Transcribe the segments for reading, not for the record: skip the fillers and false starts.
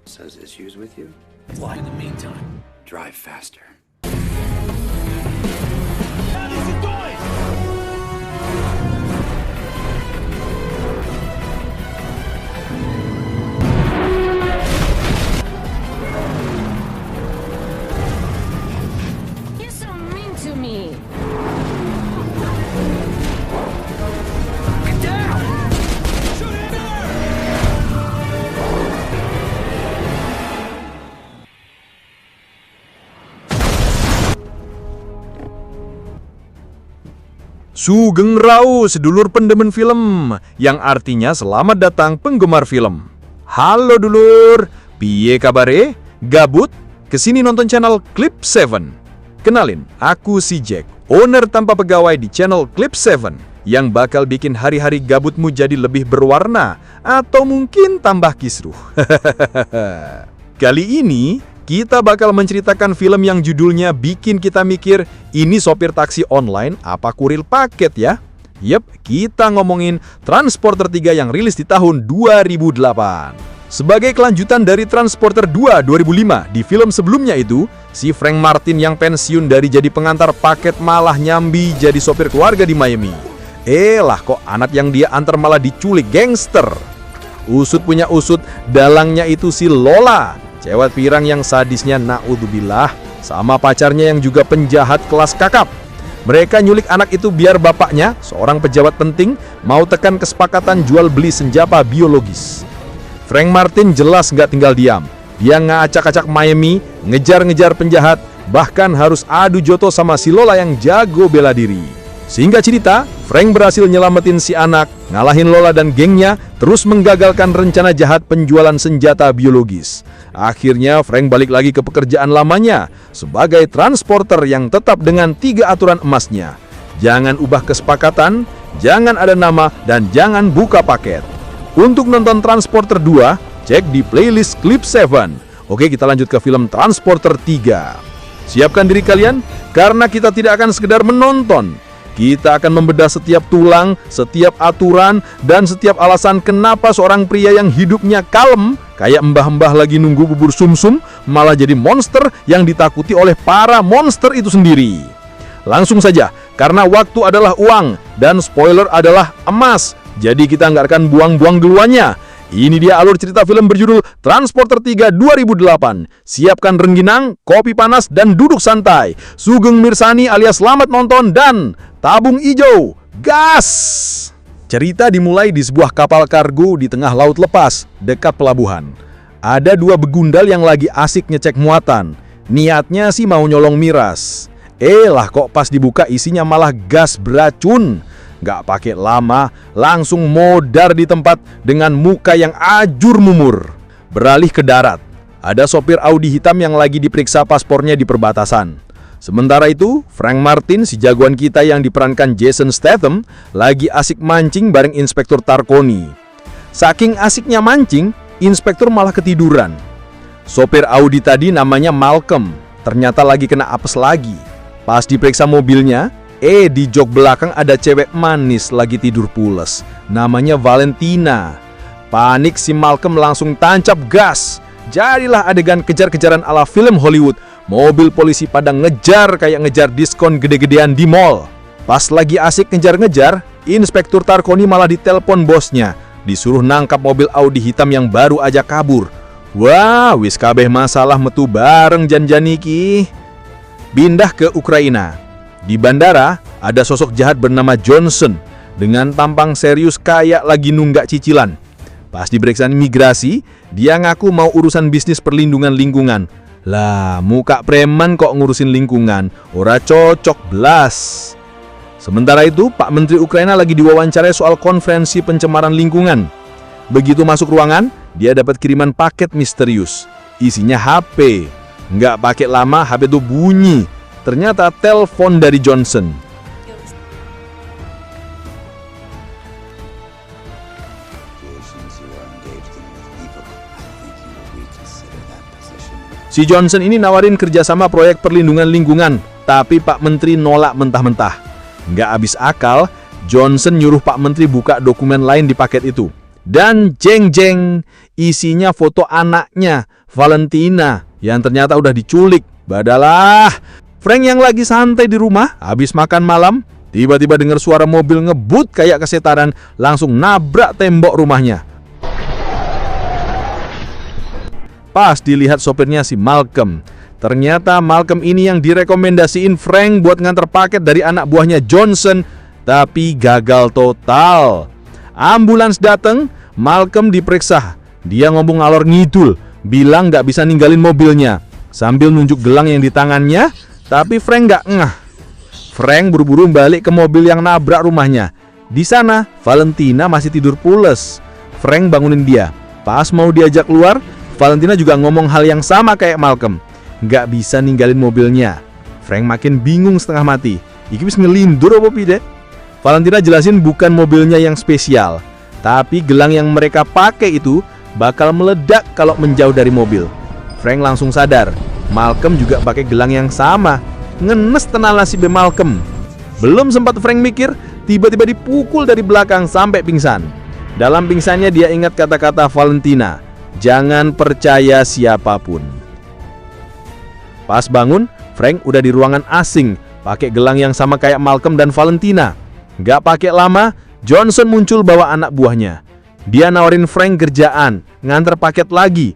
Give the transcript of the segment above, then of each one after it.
Says issues with you? Fly in the meantime. Drive faster. You're so mean to me. Get down! Shoot it there! Sugeng Rau, sedulur pendemen film, yang artinya selamat datang penggemar film. Halo dulur, piye kabare? Gabut? Kesini nonton channel Clip 7. Kenalin, aku si Jack, owner tanpa pegawai di channel Clip 7, yang bakal bikin hari-hari gabutmu jadi lebih berwarna, atau mungkin tambah kisruh. Kali ini, kita bakal menceritakan film yang judulnya bikin kita mikir, ini sopir taksi online apa kurir paket ya? Yep, kita ngomongin Transporter 3 yang rilis di tahun 2008. Sebagai kelanjutan dari Transporter 2 2005, di film sebelumnya itu, si Frank Martin yang pensiun dari jadi pengantar paket malah nyambi jadi sopir keluarga di Miami. Lah kok anak yang dia antar malah diculik gangster. Usut punya usut, dalangnya itu si Lola, cewek pirang yang sadisnya naudzubillah, sama pacarnya yang juga penjahat kelas kakap. Mereka nyulik anak itu biar bapaknya, seorang pejabat penting, mau tekan kesepakatan jual beli senjata biologis. Frank Martin jelas nggak tinggal diam. Dia ngacak-acak Miami, ngejar-ngejar penjahat, bahkan harus adu joto sama si Lola yang jago bela diri. Singkat cerita, Frank berhasil nyelamatin si anak, ngalahin Lola dan gengnya, terus menggagalkan rencana jahat penjualan senjata biologis. Akhirnya Frank balik lagi ke pekerjaan lamanya sebagai transporter yang tetap dengan 3 aturan emasnya. Jangan ubah kesepakatan, jangan ada nama, dan jangan buka paket. Untuk nonton Transporter 2, cek di playlist Clip 7. Oke, kita lanjut ke film Transporter 3. Siapkan diri kalian, karena kita tidak akan sekedar menonton. Kita akan membedah setiap tulang, setiap aturan, dan setiap alasan kenapa seorang pria yang hidupnya kalem, kayak mbah-mbah lagi nunggu bubur sumsum, malah jadi monster yang ditakuti oleh para monster itu sendiri. Langsung saja, karena waktu adalah uang, dan spoiler adalah emas, jadi kita nggak akan buang-buang duluannya. Ini dia alur cerita film berjudul Transporter 3 2008. Siapkan rengginang, kopi panas, dan duduk santai. Sugeng Mirsani alias selamat nonton dan tabung ijo, gas! Cerita dimulai di sebuah kapal kargo di tengah laut lepas, dekat pelabuhan. Ada 2 begundal yang lagi asik ngecek muatan. Niatnya sih mau nyolong miras. Lah kok pas dibuka isinya malah gas beracun. Gak pakai lama, langsung modar di tempat dengan muka yang ajur mumur. Beralih ke darat, ada sopir Audi hitam yang lagi diperiksa paspornya di perbatasan. Sementara itu, Frank Martin, si jagoan kita yang diperankan Jason Statham, lagi asik mancing bareng Inspektur Tarkoni. Saking asiknya mancing, Inspektur malah ketiduran. Sopir Audi tadi namanya Malcolm, ternyata lagi kena apes lagi. Pas diperiksa mobilnya, di jok belakang ada cewek manis lagi tidur pules. Namanya Valentina. Panik si Malcolm langsung tancap gas. Jadilah adegan kejar-kejaran ala film Hollywood. Mobil polisi pada ngejar kayak ngejar diskon gede-gedean di mall. Pas lagi asik ngejar-ngejar, Inspektur Tarkoni malah ditelepon bosnya. Disuruh nangkap mobil Audi hitam yang baru aja kabur. Wah, wis kabeh masalah metu bareng janjaniki. Pindah ke Ukraina. Di bandara, ada sosok jahat bernama Johnson dengan tampang serius kayak lagi nunggak cicilan. Pas di pemeriksaan imigrasi, dia ngaku mau urusan bisnis perlindungan lingkungan. Lah, muka preman kok ngurusin lingkungan, ora cocok belas. Sementara itu, Pak Menteri Ukraina lagi diwawancarai soal konferensi pencemaran lingkungan. Begitu masuk ruangan, dia dapat kiriman paket misterius. Isinya HP. Nggak pakai lama, HP itu bunyi. Ternyata telepon dari Johnson. Si Johnson ini nawarin kerjasama proyek perlindungan lingkungan, tapi Pak Menteri nolak mentah-mentah. Nggak habis akal, Johnson nyuruh Pak Menteri buka dokumen lain di paket itu. Dan jeng-jeng, isinya foto anaknya, Valentina, yang ternyata udah diculik. Badalah, Frank yang lagi santai di rumah, habis makan malam, tiba-tiba dengar suara mobil ngebut kayak kesetanan, langsung nabrak tembok rumahnya. Pas dilihat sopirnya si Malcolm. Ternyata Malcolm ini yang direkomendasiin Frank buat nganter paket dari anak buahnya Johnson, tapi gagal total. Ambulans dateng, Malcolm diperiksa. Dia ngomong ngalor ngidul, bilang nggak bisa ninggalin mobilnya, sambil nunjuk gelang yang di tangannya, tapi Frank nggak ngeh. Frank buru-buru balik ke mobil yang nabrak rumahnya. Di sana, Valentina masih tidur pules. Frank bangunin dia. Pas mau diajak keluar, Valentina juga ngomong hal yang sama kayak Malcolm. Nggak bisa ninggalin mobilnya. Frank makin bingung setengah mati. Iki wis ngelindur apa pide? Valentina jelasin bukan mobilnya yang spesial, tapi gelang yang mereka pakai itu bakal meledak kalau menjauh dari mobil. Frank langsung sadar, Malcolm juga pakai gelang yang sama. Ngenes tenan nasibnya Malcolm. Belum sempat Frank mikir, tiba-tiba dipukul dari belakang sampai pingsan. Dalam pingsannya dia ingat kata-kata Valentina, jangan percaya siapapun. Pas bangun, Frank udah di ruangan asing, pakai gelang yang sama kayak Malcolm dan Valentina. Gak pakai lama, Johnson muncul bawa anak buahnya. Dia nawarin Frank kerjaan, nganter paket lagi.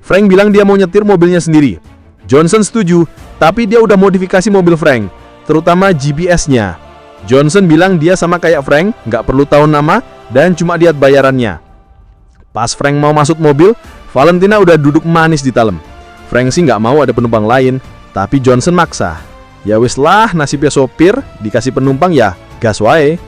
Frank bilang dia mau nyetir mobilnya sendiri. Johnson setuju, tapi dia udah modifikasi mobil Frank, terutama GPS-nya. Johnson bilang dia sama kayak Frank, gak perlu tahu nama, dan cuma lihat bayarannya. Pas Frank mau masuk mobil, Valentina udah duduk manis di dalam. Frank sih nggak mau ada penumpang lain, tapi Johnson maksa. Ya wis lah, nasibnya sopir, dikasih penumpang ya gas wae.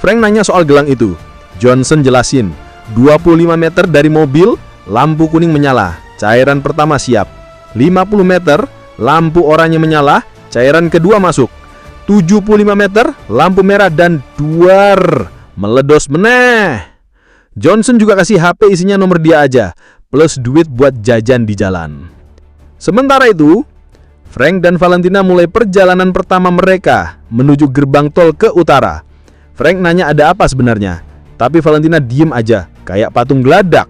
Frank nanya soal gelang itu. Johnson jelasin, 25 meter dari mobil, lampu kuning menyala, cairan pertama siap. 50 meter, lampu oranye menyala, cairan kedua masuk. 75 meter, lampu merah dan duar, meledos meneh. Johnson juga kasih HP isinya nomor dia aja, plus duit buat jajan di jalan. Sementara itu, Frank dan Valentina mulai perjalanan pertama mereka menuju gerbang tol ke utara. Frank nanya ada apa sebenarnya, tapi Valentina diem aja, kayak patung geladak.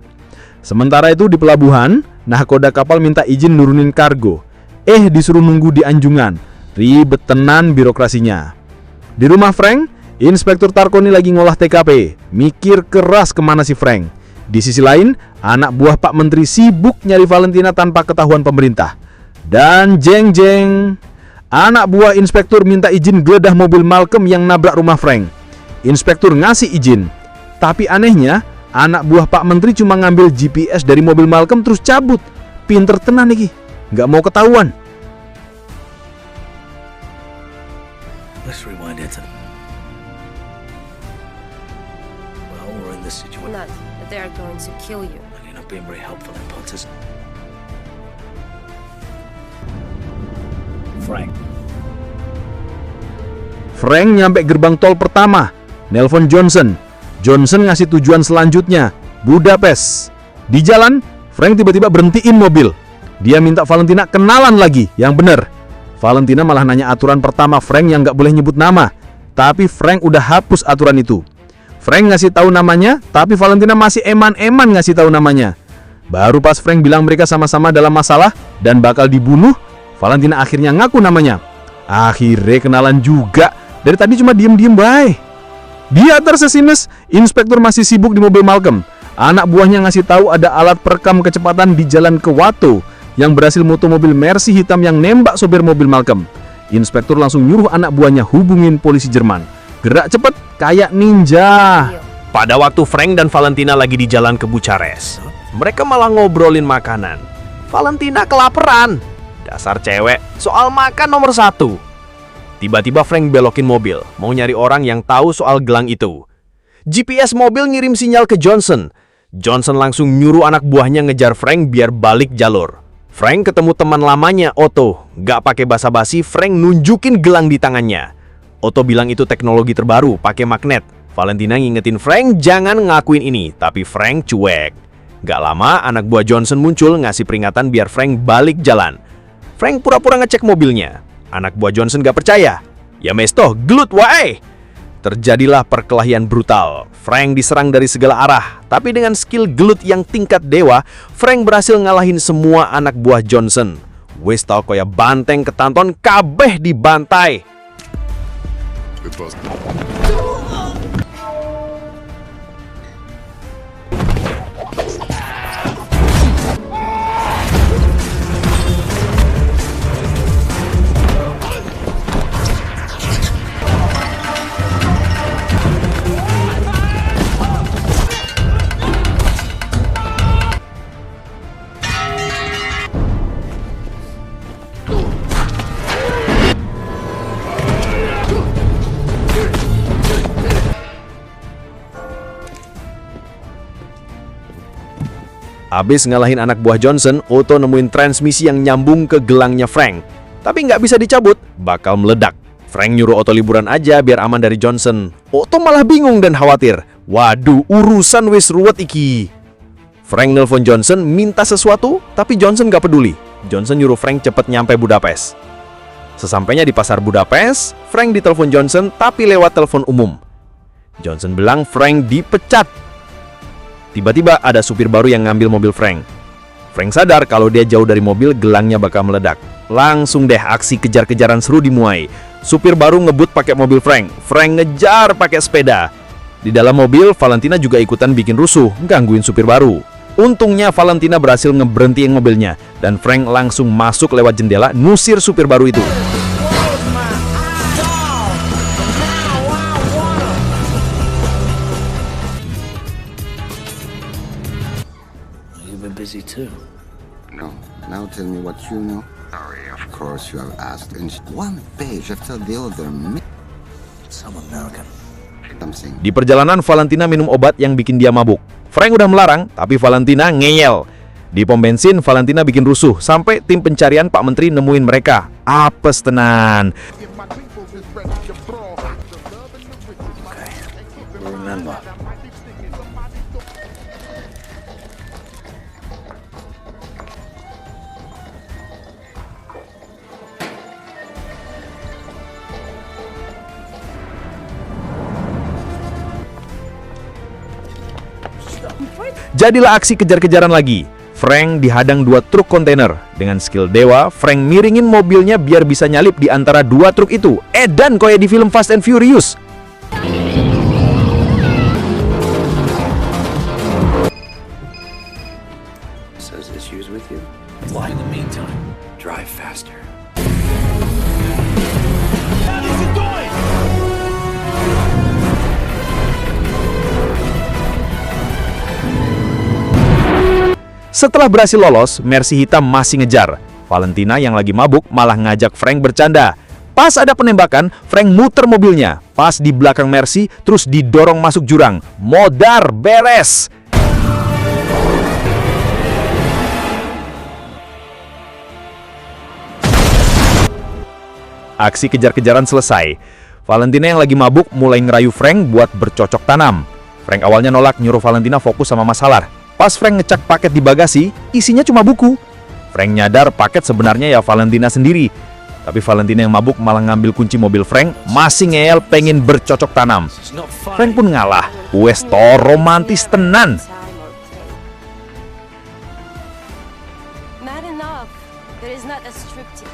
Sementara itu di pelabuhan, nahkoda kapal minta izin nurunin kargo. Disuruh nunggu di anjungan, ribet tenan birokrasinya. Di rumah Frank, Inspektur Tarkoni lagi ngolah TKP, mikir keras kemana si Frank. Di sisi lain, anak buah Pak Menteri sibuk nyari Valentina tanpa ketahuan pemerintah. Dan jeng-jeng, anak buah inspektur minta izin geledah mobil Malcolm yang nabrak rumah Frank. Inspektur ngasih izin, tapi anehnya, anak buah Pak Menteri cuma ngambil GPS dari mobil Malcolm terus cabut. Pinter tenan nih, nggak mau ketahuan. Let's rewind it. Well, we're in this situation. Not that they're going to kill you. You're not being very helpful in Pontus. Frank nyampe gerbang tol pertama, nelpon Johnson. Johnson ngasih tujuan selanjutnya, Budapest. Di jalan, Frank tiba-tiba berhentiin mobil. Dia minta Valentina kenalan lagi, yang bener. Valentina malah nanya aturan pertama Frank yang gak boleh nyebut nama, tapi Frank udah hapus aturan itu. Frank ngasih tahu namanya, tapi Valentina masih eman-eman ngasih tahu namanya. Baru pas Frank bilang mereka sama-sama dalam masalah dan bakal dibunuh, Valentina akhirnya ngaku namanya. Akhirnya kenalan juga. Dari tadi cuma diem-diem bae. Di atas sesines, inspektur masih sibuk di mobil Malcolm. Anak buahnya ngasih tahu ada alat perekam kecepatan di jalan ke Wato yang berhasil moto mobil Mercy hitam yang nembak sopir mobil Malcolm. Inspektur langsung nyuruh anak buahnya hubungin polisi Jerman. Gerak cepet kayak ninja. Pada waktu Frank dan Valentina lagi di jalan ke Bucharest, mereka malah ngobrolin makanan. Valentina kelaparan. Dasar cewek, soal makan nomor 1. Tiba-tiba Frank belokin mobil, mau nyari orang yang tahu soal gelang itu. GPS mobil ngirim sinyal ke Johnson. Johnson langsung nyuruh anak buahnya ngejar Frank biar balik jalur. Frank ketemu teman lamanya, Otto. Gak pakai basa-basi, Frank nunjukin gelang di tangannya. Otto bilang itu teknologi terbaru, pakai magnet. Valentina ngingetin Frank jangan ngakuin ini, tapi Frank cuek. Gak lama, anak buah Johnson muncul ngasih peringatan biar Frank balik jalan. Frank pura-pura ngecek mobilnya. Anak buah Johnson gak percaya. Ya mesto, gelut wae. terjadilah perkelahian brutal. Frank diserang dari segala arah, tapi dengan skill gelut yang tingkat dewa, Frank berhasil ngalahin semua anak buah Johnson. Wes tau koya banteng ketanton kabeh dibantai. Abis ngalahin anak buah Johnson, Otto nemuin transmisi yang nyambung ke gelangnya Frank. Tapi nggak bisa dicabut, bakal meledak. Frank nyuruh Otto liburan aja biar aman dari Johnson. Otto malah bingung dan khawatir. Waduh, urusan wis ruwet iki. Frank nelpon Johnson minta sesuatu, tapi Johnson nggak peduli. Johnson nyuruh Frank cepet nyampe Budapest. Sesampainya di pasar Budapest, Frank ditelepon Johnson tapi lewat telepon umum. Johnson bilang Frank dipecat. Tiba-tiba ada supir baru yang ngambil mobil Frank. Frank sadar kalau dia jauh dari mobil, gelangnya bakal meledak. Langsung deh aksi kejar-kejaran seru dimulai. Supir baru ngebut pakai mobil Frank. Frank ngejar pakai sepeda. Di dalam mobil, Valentina juga ikutan bikin rusuh, gangguin supir baru. Untungnya Valentina berhasil ngeberhentiin mobilnya, dan Frank langsung masuk lewat jendela ngusir supir baru itu. Busy too. No. Now tell me what you know. Sorry, of course you have asked. And one page after the other. Some American. Something. Di perjalanan, Valentina minum obat yang bikin dia mabuk. Frank udah melarang, tapi Valentina ngeyel. Di pom bensin, Valentina bikin rusuh, sampai tim pencarian Pak Menteri nemuin mereka. Apes tenan. Remember. Jadilah aksi kejar-kejaran lagi. Frank dihadang 2 truk kontainer. Dengan skill dewa, Frank miringin mobilnya biar bisa nyalip di antara 2 truk itu. Edan kayak di film Fast and Furious. Says issues with you. Why in the meantime? Drive faster. Setelah berhasil lolos, Mercy hitam masih ngejar. Valentina yang lagi mabuk malah ngajak Frank bercanda. Pas ada penembakan, Frank muter mobilnya. Pas di belakang Mercy, terus didorong masuk jurang. Modar, beres! Aksi kejar-kejaran selesai. Valentina yang lagi mabuk mulai ngerayu Frank buat bercocok tanam. Frank awalnya nolak, nyuruh Valentina fokus sama masalah. Pas Frank ngecek paket di bagasi, isinya cuma buku. Frank nyadar paket sebenarnya ya Valentina sendiri. Tapi Valentina yang mabuk malah ngambil kunci mobil Frank, masih ngeyel pengen bercocok tanam. Frank pun ngalah. Wes to romantis tenan. Not enough. There is not a striptease.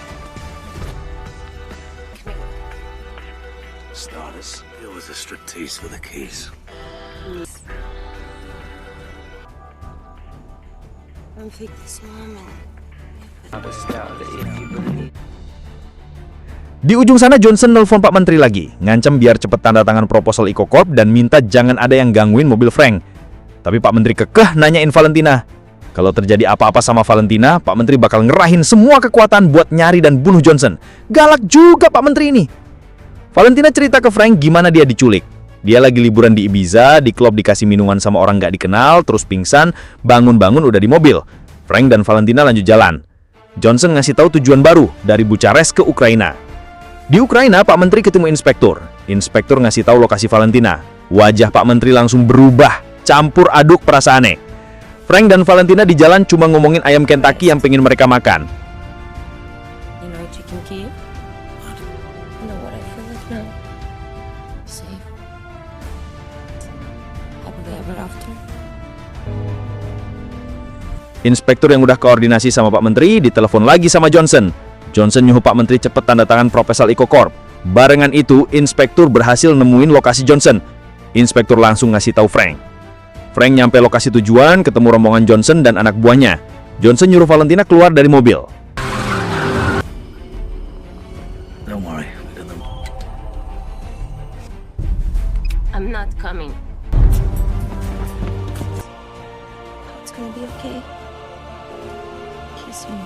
Starters, it was a striptease for the keys. Don't pick this moment. Di ujung sana Johnson nelpon Pak Menteri lagi, ngancam biar cepet tanda tangan proposal EcoCorp dan minta jangan ada yang gangguin mobil Frank. Tapi Pak Menteri kekeh nanyain Valentina. Kalau terjadi apa-apa sama Valentina, Pak Menteri bakal ngerahin semua kekuatan buat nyari dan bunuh Johnson. Galak juga Pak Menteri ini. Valentina cerita ke Frank gimana dia diculik. Dia lagi liburan di Ibiza, di klub dikasih minuman sama orang nggak dikenal, terus pingsan, bangun-bangun udah di mobil. Frank dan Valentina lanjut jalan. Johnson ngasih tahu tujuan baru dari Bucharest ke Ukraina. Di Ukraina, Pak Menteri ketemu inspektur. Inspektur ngasih tahu lokasi Valentina. Wajah Pak Menteri langsung berubah, campur aduk perasaannya. Frank dan Valentina di jalan cuma ngomongin ayam Kentucky yang pengen mereka makan. You know chicken Kiev? You know what I feel like now? Safe. happily ever after. Inspektur yang udah koordinasi sama Pak Menteri ditelepon lagi sama Johnson. Johnson nyuruh Pak Menteri cepet tanda tangan proposal EcoCorp. Barengan itu, inspektur berhasil nemuin lokasi Johnson. Inspektur langsung ngasih tahu Frank. Frank nyampe lokasi tujuan, ketemu rombongan Johnson dan anak buahnya. Johnson nyuruh Valentina keluar dari mobil. Don't worry, we got them. I'm not coming. It's gonna be okay. Kiss me.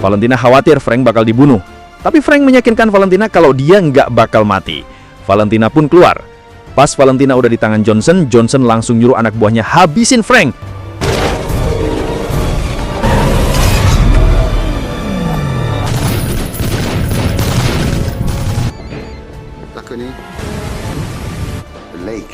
Valentina khawatir Frank bakal dibunuh. Tapi Frank meyakinkan Valentina kalau dia nggak bakal mati. Valentina pun keluar. Pas Valentina udah di tangan Johnson, Johnson langsung nyuruh anak buahnya habisin Frank. Takuni. The lake.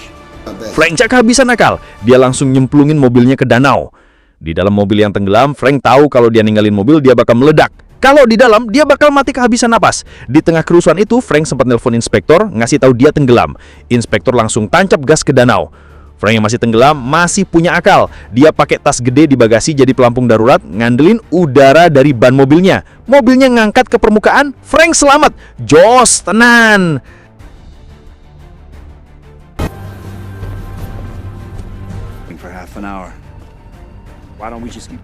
Frank cak kehabisan akal. Dia langsung nyemplungin mobilnya ke danau. Di dalam mobil yang tenggelam, Frank tahu kalau dia ninggalin mobil, dia bakal meledak. Kalau di dalam, dia bakal mati kehabisan napas. Di tengah kerusuhan itu, Frank sempat nelpon inspektor, ngasih tahu dia tenggelam. Inspektor langsung tancap gas ke danau. Frank yang masih tenggelam, masih punya akal. Dia pakai tas gede di bagasi jadi pelampung darurat, ngandelin udara dari ban mobilnya. Mobilnya ngangkat ke permukaan, Frank selamat. Jos, tenan. For half an hour. Why don't we just keep...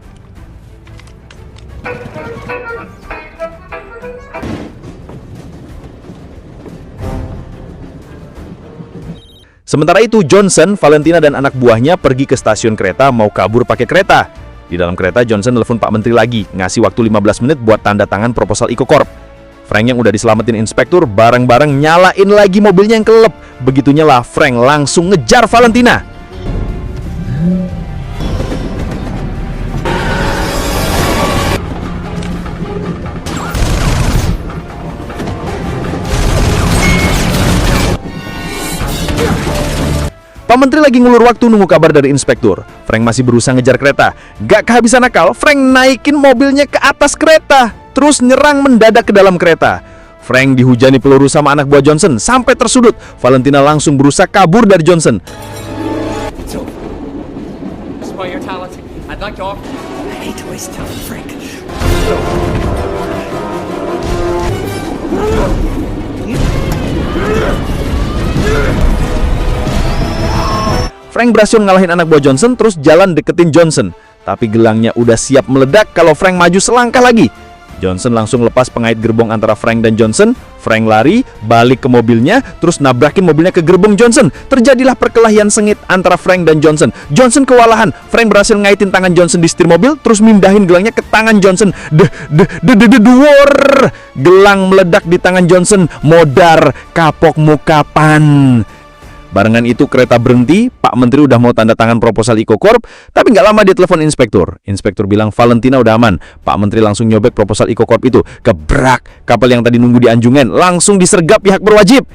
Sementara itu, Johnson, Valentina, dan anak buahnya pergi ke stasiun kereta mau kabur pakai kereta. Di dalam kereta, Johnson telepon Pak Menteri lagi, ngasih waktu 15 menit buat tanda tangan proposal EcoCorp. Frank yang udah diselamatin inspektur, bareng-bareng nyalain lagi mobilnya yang kelelep. Begitu nyala, Frank langsung ngejar Valentina. Pak Menteri lagi ngulur waktu nunggu kabar dari inspektur. Frank masih berusaha ngejar kereta. Gak kehabisan akal, Frank naikin mobilnya ke atas kereta, terus nyerang mendadak ke dalam kereta. Frank dihujani peluru sama anak buah Johnson sampai tersudut. Valentina langsung berusaha kabur dari Johnson. Despite your talent, I'd like to offer... I hate to waste time, Frank. Frank berhasil ngalahin anak buah Johnson terus jalan deketin Johnson. Tapi gelangnya udah siap meledak kalau Frank maju selangkah lagi. Johnson langsung lepas pengait gerbong antara Frank dan Johnson. Frank lari, balik ke mobilnya, terus nabrakin mobilnya ke gerbong Johnson. Terjadilah perkelahian sengit antara Frank dan Johnson. Johnson kewalahan. Frank berhasil ngaitin tangan Johnson di setir mobil, terus mindahin gelangnya ke tangan Johnson. Duor! Gelang meledak di tangan Johnson. Modar, kapok mukapan. Barengan itu kereta berhenti, Pak Menteri udah mau tanda tangan proposal EcoCorp, tapi nggak lama dia telepon inspektur. Inspektur bilang Valentina udah aman. Pak Menteri langsung nyobek proposal EcoCorp itu. Kebrak, kapal yang tadi nunggu di Anjungan langsung disergap pihak berwajib.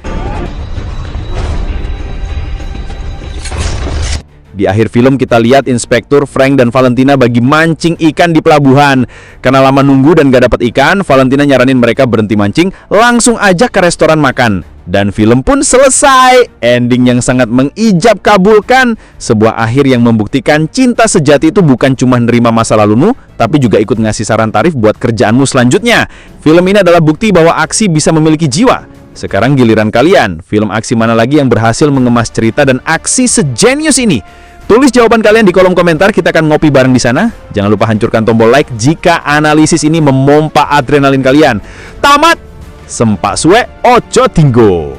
Di akhir film kita lihat inspektur, Frank, dan Valentina bagi mancing ikan di pelabuhan. Karena lama nunggu dan gak dapat ikan, Valentina nyaranin mereka berhenti mancing, langsung ajak ke restoran makan. Dan film pun selesai. Ending yang sangat mengijab kabulkan. Sebuah akhir yang membuktikan cinta sejati itu bukan cuma nerima masa lalumu, tapi juga ikut ngasih saran tarif buat kerjaanmu selanjutnya. Film ini adalah bukti bahwa aksi bisa memiliki jiwa. Sekarang giliran kalian. Film aksi mana lagi yang berhasil mengemas cerita dan aksi sejenius ini? Tulis jawaban kalian di kolom komentar, kita akan ngopi bareng di sana. Jangan lupa hancurkan tombol like jika analisis ini memompa adrenalin kalian. Tamat! Sempak suwe, ojo tinggo.